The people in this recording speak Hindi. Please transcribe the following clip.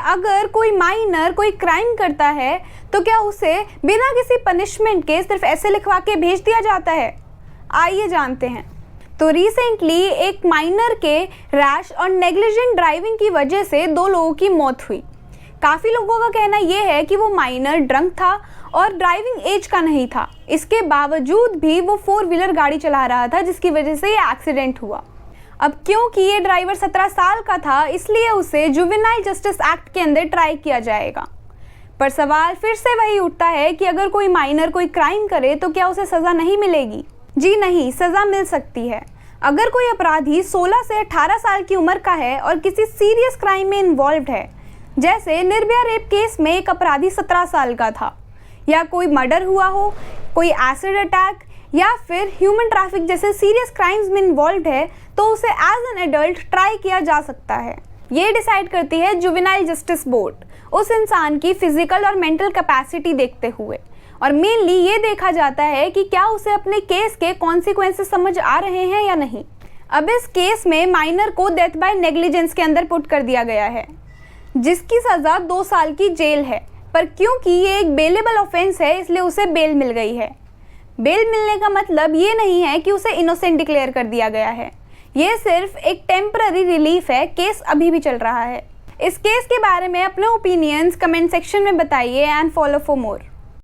अगर कोई माइनर कोई क्राइम करता है तो क्या उसे बिना किसी पनिशमेंट के सिर्फ ऐसे लिखवा के भेज दिया जाता है? आइए जानते हैं। तो रिसेंटली एक माइनर के रैश और नेग्लिजेंट ड्राइविंग की वजह से 2 लोगों की मौत हुई। काफ़ी लोगों का कहना यह है कि वो माइनर ड्रंक था और ड्राइविंग एज का नहीं था। इसके बावजूद भी वो 4 व्हीलर गाड़ी चला रहा था, जिसकी वजह से ये एक्सीडेंट हुआ। अब क्योंकि ये ड्राइवर 17 साल का था, इसलिए उसे जुवेनाइल जस्टिस एक्ट के अंदर ट्राई किया जाएगा। पर सवाल फिर से वही उठता है कि अगर कोई माइनर कोई क्राइम करे तो क्या उसे सज़ा नहीं मिलेगी? जी नहीं, सज़ा मिल सकती है। अगर कोई अपराधी 16 से 18 साल की उम्र का है और किसी सीरियस क्राइम में इन्वॉल्व है, जैसे निर्भया रेप केस में एक अपराधी 17 साल का था, या कोई मर्डर हुआ हो, कोई एसिड अटैक या फिर ह्यूमन ट्रैफिक जैसे सीरियस क्राइम्स में इन्वॉल्व है, तो उसे एज एन एडल्ट ट्राई किया जा सकता है। ये डिसाइड करती है जुवेनाइल जस्टिस बोर्ड, उस इंसान की फिजिकल और मेंटल कैपेसिटी देखते हुए। और मेनली ये देखा जाता है कि क्या उसे अपने केस के कॉन्सिक्वेंसेस समझ आ रहे हैं या नहीं। अब इस केस में माइनर को डेथ बाय नेग्लिजेंस के अंदर पुट कर दिया गया है, जिसकी सज़ा 2 साल की जेल है। पर क्योंकि ये एक बेलेबल ऑफेंस है, इसलिए उसे बेल मिल गई है। बेल मिलने का मतलब ये नहीं है कि उसे इनोसेंट डिक्लेयर कर दिया गया है। ये सिर्फ एक टेम्पररी रिलीफ है, केस अभी भी चल रहा है। इस केस के बारे में अपने ओपिनियंस कमेंट सेक्शन में बताइए एंड फॉलो फॉर मोर।